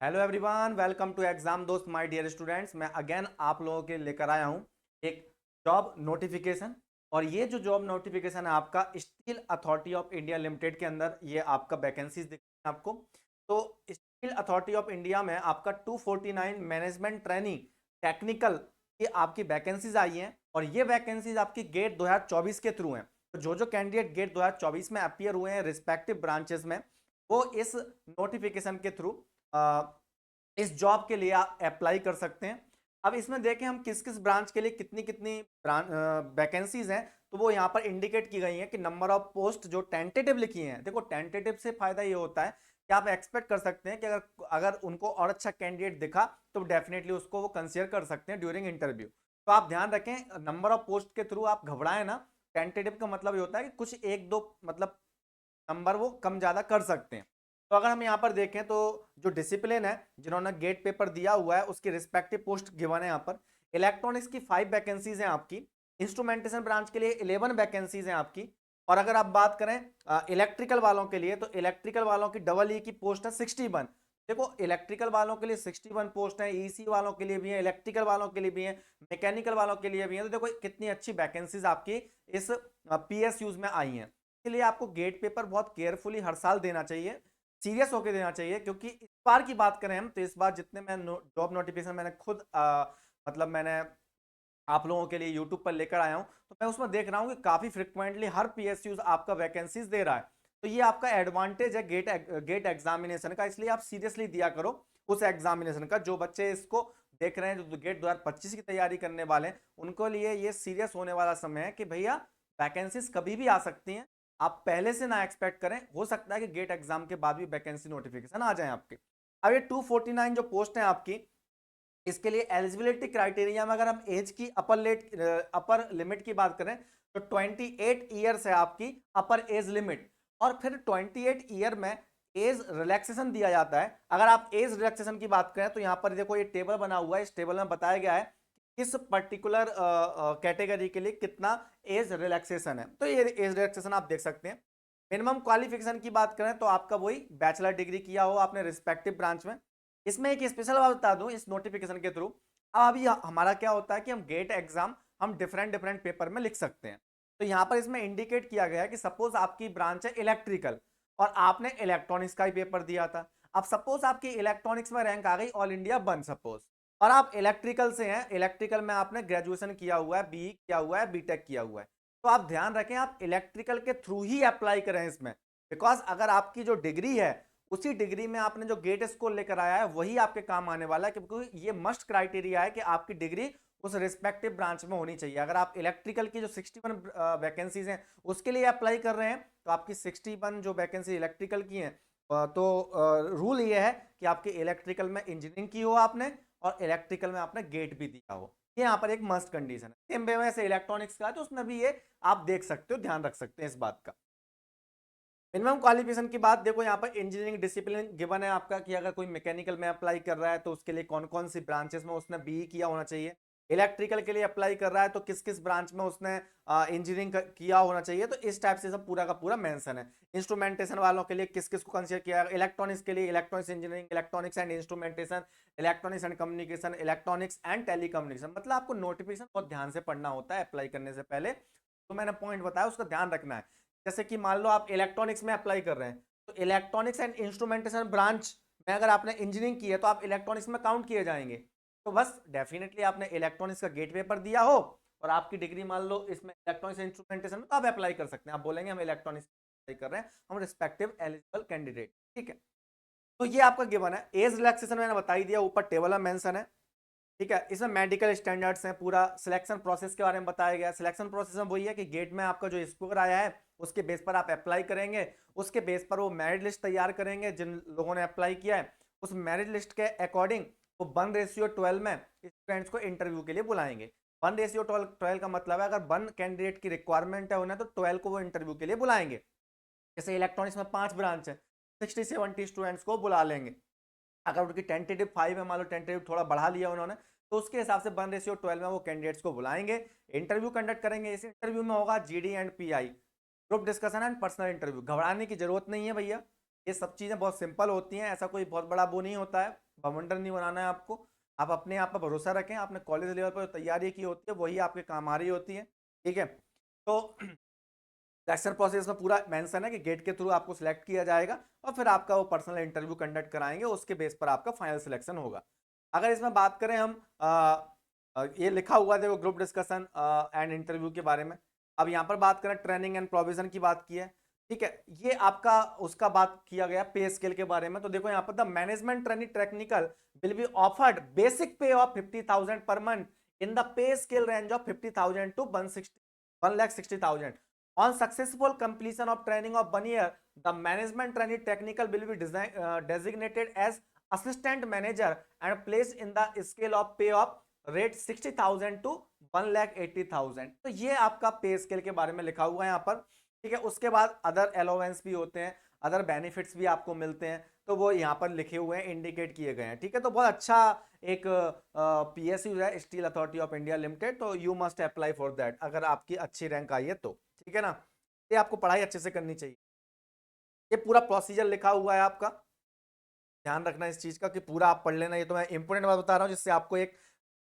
Hello everyone, welcome to exam दोस्त my dear students. मैं again आप लोगों के लेकर आया हूं एक जॉब नोटिफिकेशन। और ये जो जॉब नोटिफिकेशन है आपका steel authority of India limited के अंदर ये आपका वैकेंसीज दिख रही है आपको। तो स्टील अथॉरिटी ऑफ इंडिया में आपका 249 मैनेजमेंट ट्रेनिंग टेक्निकल की आपकी वैकेंसीज आई हैं। और ये वैकेंसीज आपकी गेट 2024 के थ्रू हैं। तो जो कैंडिडेट गेट 2024 में अपीयर हुए हैं रिस्पेक्टिव ब्रांचेस में, वो इस नोटिफिकेशन के थ्रू इस जॉब के लिए आप अप्लाई कर सकते हैं। अब इसमें देखें हम किस किस ब्रांच के लिए कितनी कितनी वैकेंसीज हैं। तो वो यहाँ पर इंडिकेट की गई हैं कि नंबर ऑफ पोस्ट जो टेंटेटिव लिखी हैं। देखो, टेंटेटिव से फायदा ये होता है कि आप एक्सपेक्ट कर सकते हैं कि अगर अगर उनको और अच्छा कैंडिडेट दिखा तो डेफिनेटली उसको वो कंसीडर कर सकते हैं ड्यूरिंग इंटरव्यू। तो आप ध्यान रखें, नंबर ऑफ पोस्ट के थ्रू आप घबराएं ना। टेंटेटिव का मतलब ये होता है कि कुछ एक दो मतलब नंबर वो कम ज्यादा कर सकते हैं। तो अगर हम यहाँ पर देखें तो जो डिसिप्लिन है जिन्होंने गेट पेपर दिया हुआ है उसकी रिस्पेक्टिव पोस्ट गिवन है यहाँ पर। इलेक्ट्रॉनिक्स की 5 वैकेंसीज हैं आपकी। इंस्ट्रूमेंटेशन ब्रांच के लिए 11 वैकेंसीज हैं आपकी। और अगर आप बात करें इलेक्ट्रिकल वालों के लिए, तो इलेक्ट्रिकल वालों की डबल ई की पोस्ट है 61। देखो, इलेक्ट्रिकल वालों के लिए 61 पोस्ट है, ईसी वालों के लिए भी है, इलेक्ट्रिकल वालों के लिए भी है, मैकेनिकल वालों के लिए भी है। तो देखो कितनी अच्छी वैकेंसीज आपकी इस पीएसयूज में आई हैं। इसलिए आपको गेट पेपर बहुत केयरफुली हर साल देना चाहिए, सीरियस होकर देना चाहिए। क्योंकि इस बार की बात करें हम तो इस बार जितने मैं जॉब नोटिफिकेशन मैंने खुद मतलब मैंने आप लोगों के लिए यूट्यूब पर लेकर आया हूं, तो मैं उसमें देख रहा हूं कि काफी फ्रिक्वेंटली हर पीएसयू आपका वैकेंसीज दे रहा है। तो ये आपका एडवांटेज है गेट एग्जामिनेशन का। इसलिए आप सीरियसली दिया करो उस एग्जामिनेशन का। जो बच्चे इसको देख रहे हैं, जो गेट 2025 की तैयारी करने वाले हैं, उनको लिए ये सीरियस होने वाला समय है कि भैया वैकेंसीज कभी भी आ सकती हैं। आप पहले से ना एक्सपेक्ट करें, हो सकता है कि गेट एग्जाम के बाद भी वैकेंसी नोटिफिकेशन आ जाए आपके। अब ये 249 जो पोस्ट है आपकी, इसके लिए एलिजिबिलिटी क्राइटेरिया में अगर हम एज की अपर लिमिट की बात करें तो 28 ईयर्स है आपकी अपर एज लिमिट। और फिर 28 ईयर में एज रिलैक्सेशन दिया जाता है। अगर आप एज रिलैक्सेशन की बात करें तो यहां पर देखो ये टेबल बना हुआ है, इस टेबल में बताया गया है किस पर्टिकुलर कैटेगरी के लिए कितना एज रिलैक्सेशन है। तो ये एज रिलैक्सेशन आप देख सकते हैं। मिनिमम क्वालिफिकेशन की बात करें तो आपका वही बैचलर डिग्री किया हो आपने रिस्पेक्टिव ब्रांच में। इसमें एक स्पेशल बात बता दूं इस नोटिफिकेशन के थ्रू, अभी हमारा क्या होता है कि हम गेट एग्जाम हम डिफरेंट डिफरेंट पेपर में लिख सकते हैं। तो यहाँ पर इसमें इंडिकेट किया गया है कि सपोज आपकी ब्रांच है इलेक्ट्रिकल और आपने इलेक्ट्रॉनिक्स का ही पेपर दिया था। अब सपोज आपकी इलेक्ट्रॉनिक्स में रैंक आ गई ऑल इंडिया 1 सपोज, और आप इलेक्ट्रिकल से हैं, इलेक्ट्रिकल में आपने ग्रेजुएशन किया हुआ है, बी किया हुआ है, बीटेक किया हुआ है। तो आप ध्यान रखें आप इलेक्ट्रिकल के थ्रू ही अप्लाई करें इसमें। बिकॉज अगर आपकी जो डिग्री है उसी डिग्री में आपने जो गेट स्कोर लेकर आया है वही आपके काम आने वाला है। क्योंकि ये मस्ट क्राइटेरिया है कि आपकी डिग्री उस रिस्पेक्टिव ब्रांच में होनी चाहिए। अगर आप इलेक्ट्रिकल की जो 61 वैकेंसीज हैं उसके लिए अप्लाई कर रहे हैं तो आपकी 61 जो वैकेंसी इलेक्ट्रिकल की हैं, तो रूल ये है कि आपके इलेक्ट्रिकल में इंजीनियरिंग की हो आपने और इलेक्ट्रिकल में आपने गेट भी दिया हो। ये यहाँ पर एक मस्ट कंडीशन है। सेम वे से इलेक्ट्रॉनिक्स का है तो उसमें भी ये आप देख सकते हो, ध्यान रख सकते हैं इस बात का। मिनिमम क्वालिफिकेशन की बात देखो, यहाँ पर इंजीनियरिंग डिसिप्लिन गिवन है आपका कि अगर कोई मैकेनिकल में अप्लाई कर रहा है तो उसके लिए कौन कौन सी ब्रांचेस में उसने बीई किया होना चाहिए। इलेक्ट्रिकल के लिए अप्लाई कर रहा है तो किस किस ब्रांच में उसने इंजीनियरिंग किया होना चाहिए। तो इस टाइप से सब पूरा का पूरा मेंशन है। इंस्ट्रूमेंटेशन वालों के लिए किस किस को कंसीडर किया, इलेक्ट्रॉनिक्स के लिए electronics engineering, electronics and instrumentation, electronics and communication, electronics and telecommunication. मतलब आपको नोटिफिकेशन बहुत ध्यान से पढ़ना होता है अप्लाई करने से पहले। तो मैंने पॉइंट बताया उसका ध्यान रखना है। जैसे कि मान लो आप इलेक्ट्रॉनिक्स में अप्लाई कर रहे हैं तो इलेक्ट्रॉनिक्स एंड इंस्ट्रूमेंटेशन ब्रांच में अगर आपने इंजीनियरिंग की है तो आप इलेक्ट्रॉनिक्स में काउंट किए जाएंगे। तो बस डेफिनेटली आपने इलेक्ट्रॉनिक्स का गेट पेपर दिया हो और आपकी डिग्री मान लो इसमें इलेक्ट्रॉनिक्स इंस्ट्रूमेंटेशन में, तो आप अप्लाई कर सकते हैं। आप बोलेंगे हम इलेक्ट्रॉनिक्स अप्लाई कर रहे हैं, हम रिस्पेक्टिव एलिजिबल कैंडिडेट, ठीक है। तो ये आपका गिवन है। एज रिलैक्सेशन मैंने बता ही दिया, ऊपर टेबल में मेंशन है, ठीक है। इसमें मेडिकल स्टैंडर्ड्स हैं, पूरा सिलेक्शन प्रोसेस के बारे में बताया गया। सिलेक्शन प्रोसेस में वही है कि गेट में आपका जो स्कोर आया है उसके बेस पर आप अप्लाई करेंगे। उसके बेस पर वो मेरिट लिस्ट तैयार करेंगे जिन लोगों ने अप्लाई किया है। उस मेरिट लिस्ट के अकॉर्डिंग वो 1:12 में स्टूडेंट्स को इंटरव्यू के लिए बुलाएंगे। 1:12 का मतलब है अगर 1 कैंडिडेट की रिक्वायरमेंट है उन्हें तो 12 को वो इंटरव्यू के लिए बुलाएंगे। जैसे इलेक्ट्रॉनिक्स में 5 ब्रांच है, 60-70 स्टूडेंट्स को बुला लेंगे। अगर उनकी टेंटेटिव 5 है, मान लो टेंटेटिव थोड़ा बढ़ा लिया उन्होंने, तो उसके हिसाब से 1:12 में वो कैंडिडेट्स को बुलाएंगे, इंटरव्यू कंडक्ट करेंगे। इस इंटरव्यू में होगा GD and pi, group discussion and personal interview. घबराने की जरूरत नहीं है भैया, ये सब चीजें बहुत सिंपल होती हैं, ऐसा कोई बहुत बड़ा वो नहीं होता है। बवंडर नहीं बनाना है आपको। आप अपने आप पर भरोसा रखें, आपने कॉलेज लेवल पर जो तैयारी की होती है वही आपके काम आ रही होती है, ठीक है। तो सिलेक्शन प्रोसेस में पूरा मेंशन है कि गेट के थ्रू आपको सिलेक्ट किया जाएगा और फिर आपका वो पर्सनल इंटरव्यू कंडक्ट कराएंगे, उसके बेस पर आपका फाइनल सिलेक्शन होगा। अगर इसमें बात करें हम ये लिखा हुआ है देखो ग्रुप डिस्कशन एंड इंटरव्यू के बारे में। अब यहाँ पर बात करें ट्रेनिंग एंड प्रोविजन की बात की है, ठीक है। ये आपका उसका बात किया गया पे स्केल के बारे में। तो देखो यहाँ पर the management training technical will be offered basic pay of 50,000 per month in the pay scale range of 50,000 to 1,60,000 on successful completion of training of 1 year. The management trainee technical will be designated as assistant manager and placed in the scale of pay of rate 60,000 to 1,80,000। तो ये आपका पे scale के बारे में लिखा हुआ है यहाँ पर, ठीक है। उसके बाद अदर अलाउंस भी होते हैं, अदर बेनिफिट्स भी आपको मिलते हैं, तो वो यहाँ पर लिखे हुए हैं, इंडिकेट किए गए हैं, ठीक है। तो बहुत अच्छा एक पीएसयू है, steel authority of India limited, तो you must apply for that अगर आपकी अच्छी रैंक आई है तो, ठीक है ना। ये आपको पढ़ाई अच्छे से करनी चाहिए। ये पूरा प्रोसीजर लिखा हुआ है आपका, ध्यान रखना इस चीज का कि पूरा आप पढ़ लेना। ये तो मैं इंपोर्टेंट बात बता रहा हूँ जिससे आपको एक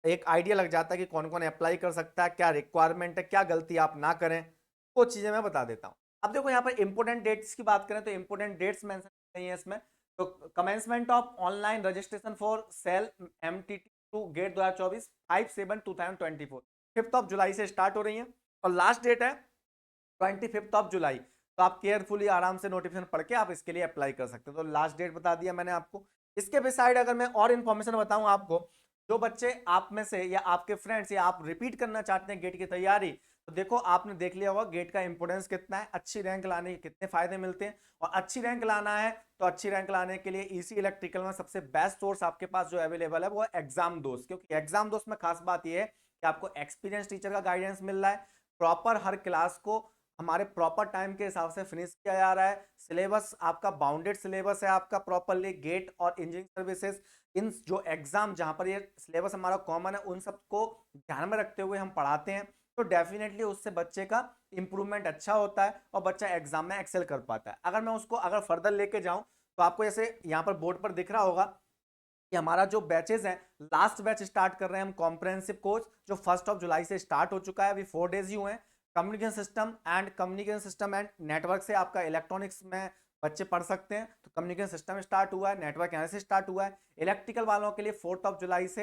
एक आइडिया लग जाता है कि कौन कौन अप्लाई कर सकता है, क्या रिक्वायरमेंट है, क्या गलती आप ना करें, वो चीजें मैं बता देता हूँ। अब देखो यहाँ पर इंपोर्टेंट डेट्स की बात करें तो इंपोर्टेंट डेट्स मेंशन नहीं है इसमें। तो commencement of online registration for SAIL MTT to get 2024 5/7/2024 5 of जुलाई से स्टार्ट हो रही है और लास्ट डेट है 25 ऑफ जुलाई। तो आप केयरफुली आराम से नोटिफिकेशन पढ़ के आप इसके लिए अप्लाई कर सकते हो। तो लास्ट डेट बता दिया मैंने आपको। इसके बिसाइड अगर मैं और इन्फॉर्मेशन बताऊं आपको, जो बच्चे आप में से या आपके फ्रेंड्स या आप रिपीट करना चाहते हैं गेट की तैयारी, तो देखो आपने देख लिया होगा गेट का इंपोर्टेंस कितना है, अच्छी रैंक लाने के कितने फायदे मिलते हैं। और अच्छी रैंक लाना है तो अच्छी रैंक लाने के लिए ईसी इलेक्ट्रिकल में सबसे बेस्ट सोर्स आपके पास जो अवेलेबल है वो है एग्जाम दोस्त। क्योंकि एग्जाम दोस्त में खास बात यह है कि आपको एक्सपीरियंस टीचर का गाइडेंस मिल रहा है, प्रॉपर हर क्लास को हमारे प्रॉपर टाइम के हिसाब से फिनिश किया जा रहा है, सिलेबस आपका बाउंडेड सिलेबस है आपका प्रॉपरली। गेट और इंजीनियरिंग सर्विसेज इन जो एग्जाम जहां पर ये सिलेबस हमारा कॉमन है उन सबको ध्यान में रखते हुए हम पढ़ाते हैं। तो डेफिनेटली उससे बच्चे का इंप्रूवमेंट अच्छा होता है और बच्चा एग्जाम में एक्सेल कर पाता है। अगर मैं उसको अगर फर्दर लेके जाऊं तो आपको जैसे यहाँ पर बोर्ड पर दिख रहा होगा कि हमारा जो बैचेस हैं, लास्ट बैच स्टार्ट कर रहे हैं हम कॉम्प्रहेंसिव कोर्स जो 1 जुलाई से स्टार्ट हो चुका है, अभी 4 डेज ही हुए हैं। कम्युनिकेशन सिस्टम एंड नेटवर्क से आपका इलेक्ट्रॉनिक्स में बच्चे पढ़ सकते हैं, तो कम्युनिकेशन सिस्टम स्टार्ट हुआ है, नेटवर्क यहाँ से स्टार्ट हुआ है। इलेक्ट्रिकल वालों के लिए 4 जुलाई से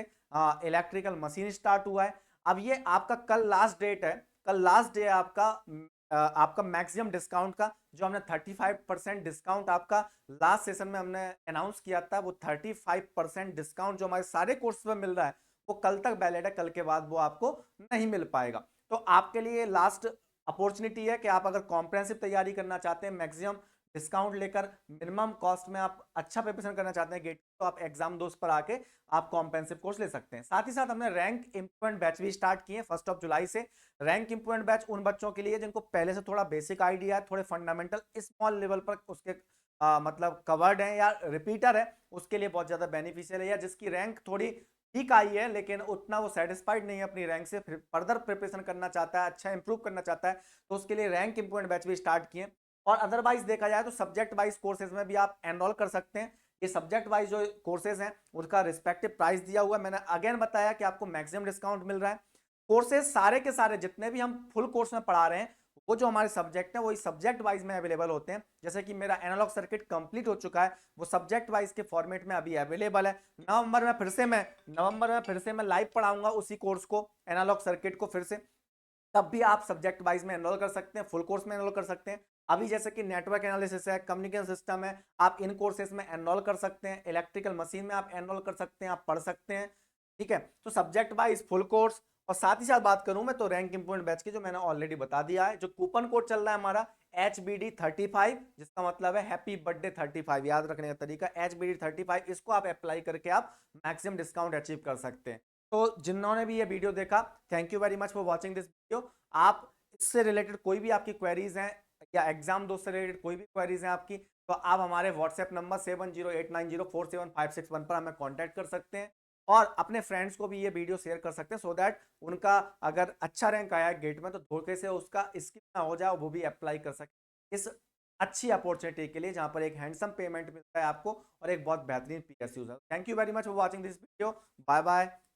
इलेक्ट्रिकल मशीन स्टार्ट हुआ है। अब ये आपका कल लास्ट डेट है, कल लास्ट डे है आपका मैक्सिमम डिस्काउंट का, जो हमने 35% डिस्काउंट आपका लास्ट सेशन में हमने अनाउंस किया था, वो 35% डिस्काउंट जो हमारे सारे कोर्स में मिल रहा है वो कल तक वैलिड है, कल के बाद वो आपको नहीं मिल पाएगा। तो आपके लिए लास्ट अपॉर्चुनिटी है कि आप अगर कॉम्प्रहेंसिव तैयारी करना चाहते हैं मैक्सिमम डिस्काउंट लेकर, मिनिमम कॉस्ट में आप अच्छा प्रिपरेशन करना चाहते हैं गेट, तो आप एग्जाम दोस्त पर आके आप कॉम्प्रहेंसिव कोर्स ले सकते हैं। साथ ही साथ हमने रैंक इंप्रूवमेंट बैच भी स्टार्ट किए 1 जुलाई से। रैंक इंप्रूवमेंट बैच उन बच्चों के लिए जिनको पहले से थोड़ा बेसिक आइडिया है, थोड़े फंडामेंटल स्मॉल लेवल पर उसके मतलब कवर्ड है या रिपीटर है, उसके लिए बहुत ज्यादा बेनिफिशियल है। या जिसकी रैंक थोड़ी ठीक आई है लेकिन उतना वो सेटिस्फाइड नहीं है अपनी रैंक से, फर्दर प्रिपरेशन करना चाहता है, अच्छा इंप्रूव करना चाहता है, तो उसके लिए रैंक इंप्रूवमेंट बैच भी स्टार्ट किए। और अदरवाइज देखा जाए तो सब्जेक्ट वाइज कोर्सेज में भी आप एनरोल कर सकते हैं। ये सब्जेक्ट वाइज जो कोर्सेज हैं उसका रिस्पेक्टिव प्राइस दिया हुआ है, मैंने अगेन बताया कि आपको मैक्सिमम डिस्काउंट मिल रहा है। कोर्सेज सारे के सारे जितने भी हम फुल कोर्स में पढ़ा रहे हैं वो जो हमारे सब्जेक्ट हैं वही सब्जेक्ट वाइज में अवेलेबल होते हैं। जैसे कि मेरा एनालॉग सर्किट कंप्लीट हो चुका है, वो सब्जेक्ट वाइज के फॉर्मेट में अभी अवेलेबल है। नवंबर में फिर से मैं लाइव पढ़ाऊंगा उसी कोर्स को, एनालॉग सर्किट को फिर से, तब भी आप सब्जेक्ट वाइज में एनरोल कर सकते हैं, फुल कोर्स में एनरोल कर सकते हैं। अभी जैसे कि नेटवर्क एनालिसिस है, कम्युनिकेशन सिस्टम है, आप इन कोर्सेज में एनरोल कर सकते हैं। इलेक्ट्रिकल मशीन में आप एनरोल कर सकते हैं, आप पढ़ सकते हैं, ठीक है। तो सब्जेक्ट वाइज फुल कोर्स। और साथ ही साथ बात करूं मैं तो रैंक इंप्रूवमेंट बैच की, जो मैंने ऑलरेडी बता दिया है, जो कूपन कोड चल रहा है हमारा HBD35, जिसका मतलब है हैप्पी बर्थडे 35, याद रखने का तरीका HBD35, इसको आप अप्लाई करके आप मैक्सिमम डिस्काउंट अचीव कर सकते हैं। तो जिन्होंने भी ये वीडियो देखा, thank you very much for watching this video. आप इससे रिलेटेड कोई भी आपकी क्वेरीज हैं या एग्जाम दोस्त से रिलेटेड कोई भी क्वेरीज हैं आपकी, तो आप हमारे व्हाट्सएप नंबर 7089047561 पर हमें कॉन्टैक्ट कर सकते हैं और अपने फ्रेंड्स को भी ये वीडियो शेयर कर सकते हैं, सो दैट उनका अगर अच्छा रैंक आया गेट में तो धोखे से उसका स्किप ना हो जाए, वो भी अप्लाई कर सके इस अच्छी अपॉर्चुनिटी के लिए, जहां पर एक हैंडसम पेमेंट मिलता है आपको और एक बहुत बेहतरीन पीएसयू है। Thank you very much for watching this video. Bye bye.